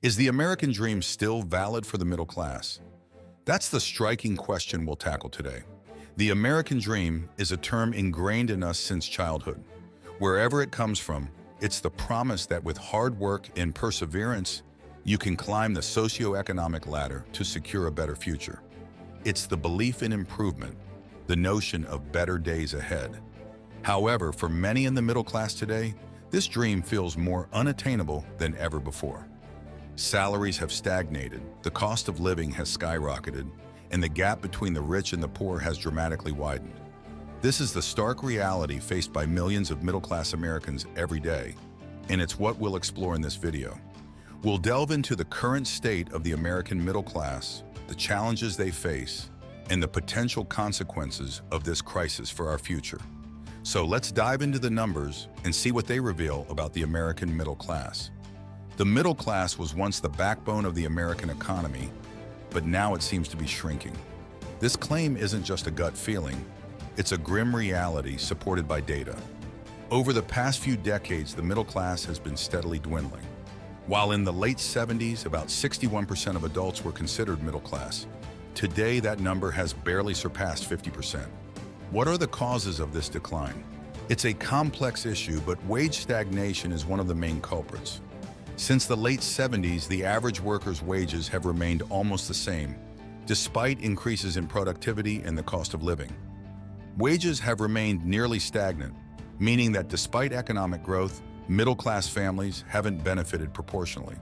Is the American dream still valid for the middle class? That's the striking question we'll tackle today. The American dream is a term ingrained in us since childhood. Wherever it comes from, it's the promise that with hard work and perseverance, you can climb the socioeconomic ladder to secure a better future. It's the belief in improvement, the notion of better days ahead. However, for many in the middle class today, this dream feels more unattainable than ever before. Salaries have stagnated, the cost of living has skyrocketed, and the gap between the rich and the poor has dramatically widened. This is the stark reality faced by millions of middle-class Americans every day, and it's what we'll explore in this video. We'll delve into the current state of the American middle class, the challenges they face, and the potential consequences of this crisis for our future. So let's dive into the numbers and see what they reveal about the American middle class. The middle class was once the backbone of the American economy, but now it seems to be shrinking. This claim isn't just a gut feeling, it's a grim reality supported by data. Over the past few decades, the middle class has been steadily dwindling. While in the late 70s, about 61% of adults were considered middle class, today that number has barely surpassed 50%. What are the causes of this decline? It's a complex issue, but wage stagnation is one of the main culprits. Since the late 70s, the average worker's wages have remained almost the same, despite increases in productivity and the cost of living. Wages have remained nearly stagnant, meaning that despite economic growth, middle-class families haven't benefited proportionally.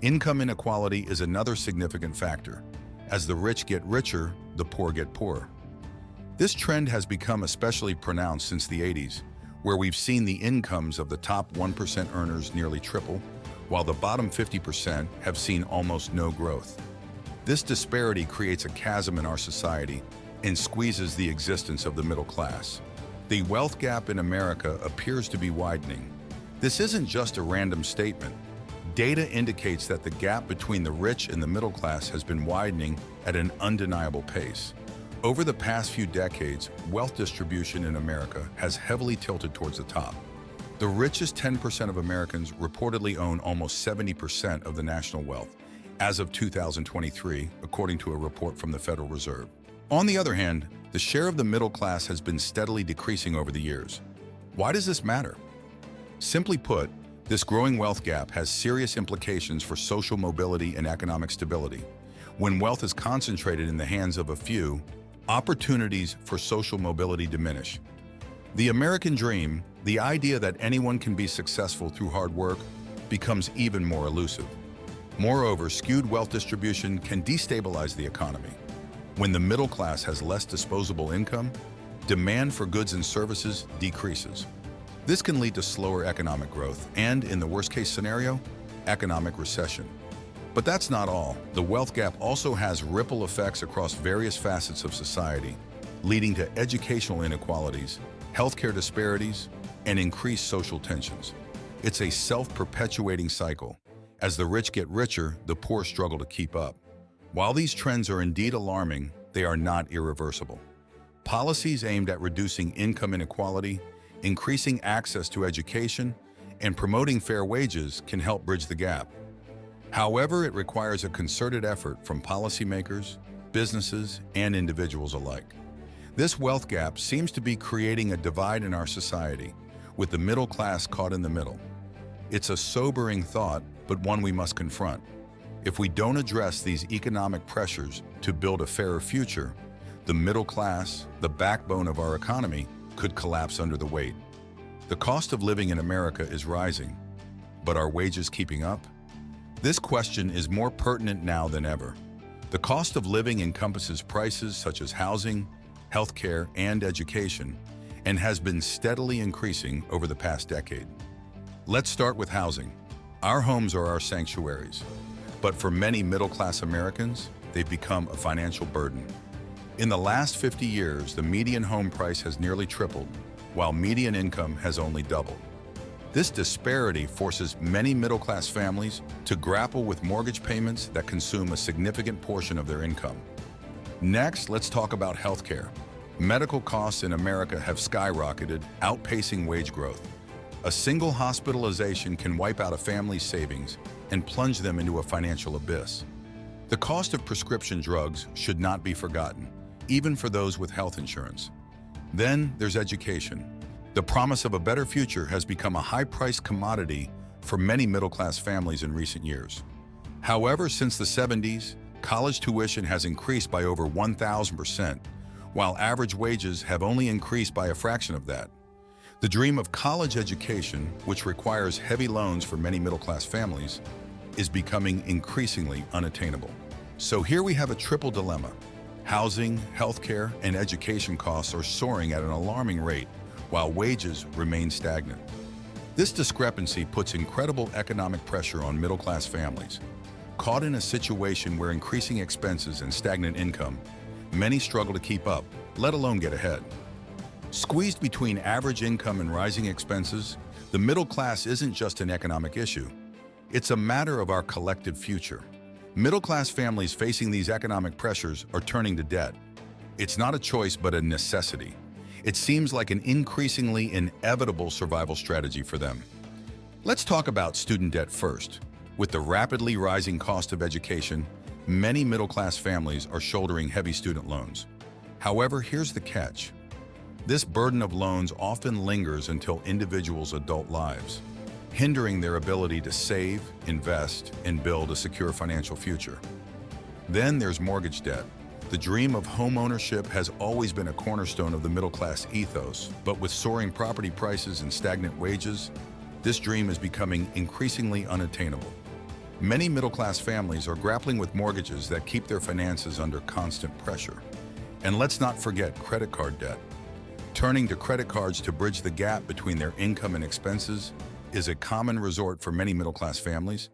Income inequality is another significant factor. As the rich get richer, the poor get poorer. This trend has become especially pronounced since the 80s, where we've seen the incomes of the top 1% earners nearly triple, while the bottom 50% have seen almost no growth. This disparity creates a chasm in our society and squeezes the existence of the middle class. The wealth gap in America appears to be widening. This isn't just a random statement. Data indicates that the gap between the rich and the middle class has been widening at an undeniable pace. Over the past few decades, wealth distribution in America has heavily tilted towards the top. The richest 10% of Americans reportedly own almost 70% of the national wealth, as of 2023, according to a report from the Federal Reserve. On the other hand, the share of the middle class has been steadily decreasing over the years. Why does this matter? Simply put, this growing wealth gap has serious implications for social mobility and economic stability. When wealth is concentrated in the hands of a few, opportunities for social mobility diminish. The American dream, the idea that anyone can be successful through hard work, becomes even more elusive. Moreover, skewed wealth distribution can destabilize the economy. When the middle class has less disposable income, demand for goods and services decreases. This can lead to slower economic growth and, in the worst-case scenario, economic recession. But that's not all. The wealth gap also has ripple effects across various facets of society, leading to educational inequalities, healthcare disparities, and increased social tensions. It's a self-perpetuating cycle. As the rich get richer, the poor struggle to keep up. While these trends are indeed alarming, they are not irreversible. Policies aimed at reducing income inequality, increasing access to education, and promoting fair wages can help bridge the gap. However, it requires a concerted effort from policymakers, businesses, and individuals alike. This wealth gap seems to be creating a divide in our society, with the middle class caught in the middle. It's a sobering thought, but one we must confront. If we don't address these economic pressures to build a fairer future, the middle class, the backbone of our economy, could collapse under the weight. The cost of living in America is rising, but are wages keeping up? This question is more pertinent now than ever. The cost of living encompasses prices such as housing, healthcare, and education, and has been steadily increasing over the past decade. Let's start with housing. Our homes are our sanctuaries, but for many middle-class Americans, they've become a financial burden. In the last 50 years, the median home price has nearly tripled, while median income has only doubled. This disparity forces many middle-class families to grapple with mortgage payments that consume a significant portion of their income. Next, let's talk about healthcare. Medical costs in America have skyrocketed, outpacing wage growth. A single hospitalization can wipe out a family's savings, and plunge them into a financial abyss. The cost of prescription drugs should not be forgotten, even for those with health insurance. Then there's education. The promise of a better future has become a high-priced commodity for many middle-class families in recent years. However, since the 70s, college tuition has increased by over 1,000%, while average wages have only increased by a fraction of that. The dream of college education, which requires heavy loans for many middle-class families, is becoming increasingly unattainable. So here we have a triple dilemma. Housing, healthcare, and education costs are soaring at an alarming rate, while wages remain stagnant. This discrepancy puts incredible economic pressure on middle-class families. Caught in a situation where increasing expenses and stagnant income, many struggle to keep up, let alone get ahead. Squeezed between average income and rising expenses, the middle class isn't just an economic issue. It's a matter of our collective future. Middle-class families facing these economic pressures are turning to debt. It's not a choice, but a necessity. It seems like an increasingly inevitable survival strategy for them. Let's talk about student debt first. With the rapidly rising cost of education, many middle-class families are shouldering heavy student loans. However, here's the catch. This burden of loans often lingers until individuals' adult lives, hindering their ability to save, invest, and build a secure financial future. Then there's mortgage debt. The dream of home ownership has always been a cornerstone of the middle-class ethos, but with soaring property prices and stagnant wages, this dream is becoming increasingly unattainable. Many middle-class families are grappling with mortgages that keep their finances under constant pressure. And let's not forget credit card debt. Turning to credit cards to bridge the gap between their income and expenses is a common resort for many middle-class families,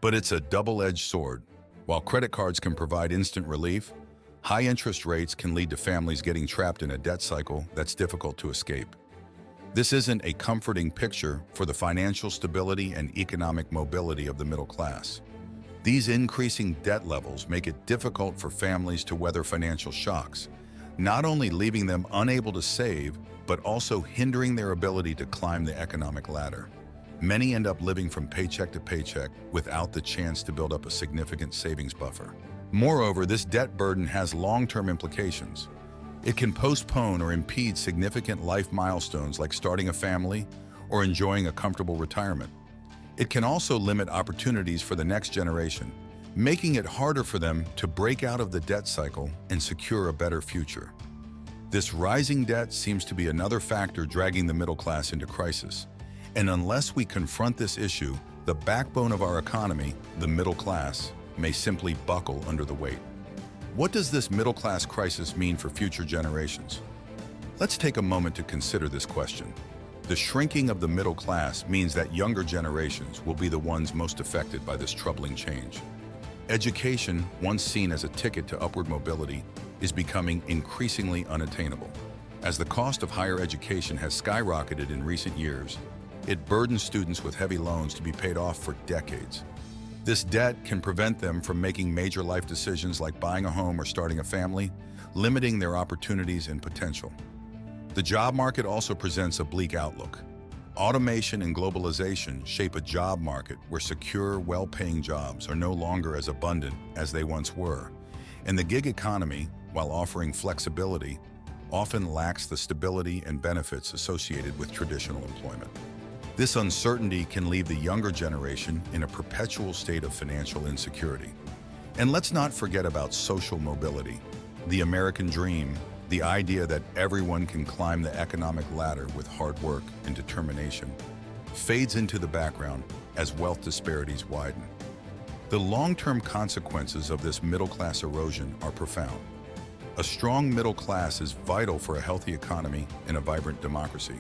but it's a double-edged sword. While credit cards can provide instant relief, high interest rates can lead to families getting trapped in a debt cycle that's difficult to escape. This isn't a comforting picture for the financial stability and economic mobility of the middle class. These increasing debt levels make it difficult for families to weather financial shocks, not only leaving them unable to save, but also hindering their ability to climb the economic ladder. Many end up living from paycheck to paycheck without the chance to build up a significant savings buffer. Moreover, this debt burden has long-term implications. It can postpone or impede significant life milestones like starting a family or enjoying a comfortable retirement. It can also limit opportunities for the next generation, making it harder for them to break out of the debt cycle and secure a better future. This rising debt seems to be another factor dragging the middle class into crisis. And unless we confront this issue, the backbone of our economy, the middle class, may simply buckle under the weight. What does this middle class crisis mean for future generations? Let's take a moment to consider this question. The shrinking of the middle class means that younger generations will be the ones most affected by this troubling change. Education, once seen as a ticket to upward mobility, is becoming increasingly unattainable. As the cost of higher education has skyrocketed in recent years, it burdens students with heavy loans to be paid off for decades. This debt can prevent them from making major life decisions like buying a home or starting a family, limiting their opportunities and potential. The job market also presents a bleak outlook. Automation and globalization shape a job market where secure, well-paying jobs are no longer as abundant as they once were, and the gig economy, while offering flexibility, often lacks the stability and benefits associated with traditional employment. This uncertainty can leave the younger generation in a perpetual state of financial insecurity. And let's not forget about social mobility. The American dream, the idea that everyone can climb the economic ladder with hard work and determination, fades into the background as wealth disparities widen. The long-term consequences of this middle-class erosion are profound. A strong middle class is vital for a healthy economy and a vibrant democracy.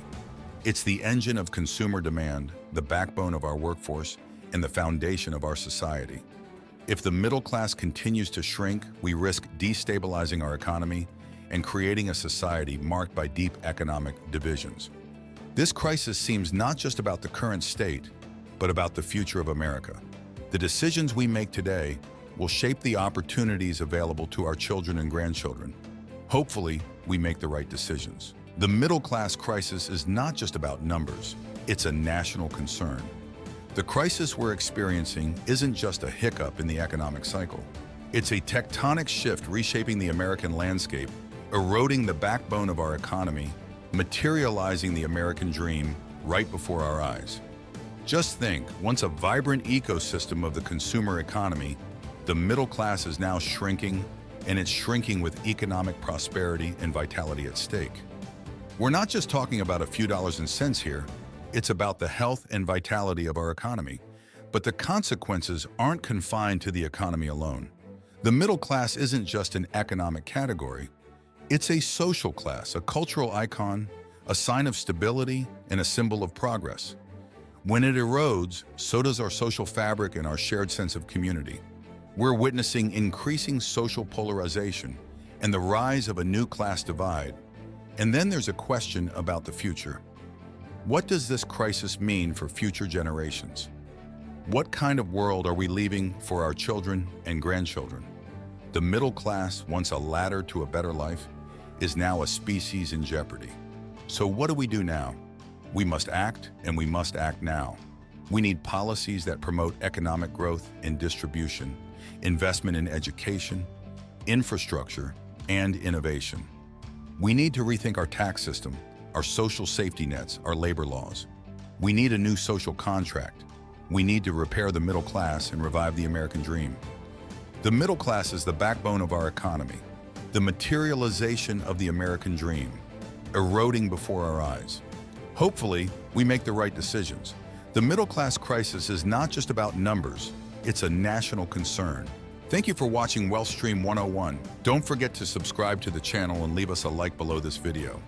It's the engine of consumer demand, the backbone of our workforce, and the foundation of our society. If the middle class continues to shrink, we risk destabilizing our economy and creating a society marked by deep economic divisions. This crisis seems not just about the current state, but about the future of America. The decisions we make today will shape the opportunities available to our children and grandchildren. Hopefully, we make the right decisions. The middle class crisis is not just about numbers, it's a national concern. The crisis we're experiencing isn't just a hiccup in the economic cycle. It's a tectonic shift reshaping the American landscape, eroding the backbone of our economy, materializing the American dream right before our eyes. Just think, once a vibrant ecosystem of the consumer economy, the middle class is now shrinking, and it's shrinking with economic prosperity and vitality at stake. We're not just talking about a few dollars and cents here, it's about the health and vitality of our economy. But the consequences aren't confined to the economy alone. The middle class isn't just an economic category, it's a social class, a cultural icon, a sign of stability, and a symbol of progress. When it erodes, so does our social fabric and our shared sense of community. We're witnessing increasing social polarization and the rise of a new class divide. And then there's a question about the future. What does this crisis mean for future generations? What kind of world are we leaving for our children and grandchildren? The middle class, once a ladder to a better life, is now a species in jeopardy. So what do we do now? We must act, and we must act now. We need policies that promote economic growth and distribution, investment in education, infrastructure, and innovation. We need to rethink our tax system, our social safety nets, our labor laws. We need a new social contract. We need to repair the middle class and revive the American dream. The middle class is the backbone of our economy, the materialization of the American dream, eroding before our eyes. Hopefully, we make the right decisions. The middle class crisis is not just about numbers, it's a national concern. Thank you for watching Wealth Stream 101. Don't forget to subscribe to the channel and leave us a like below this video.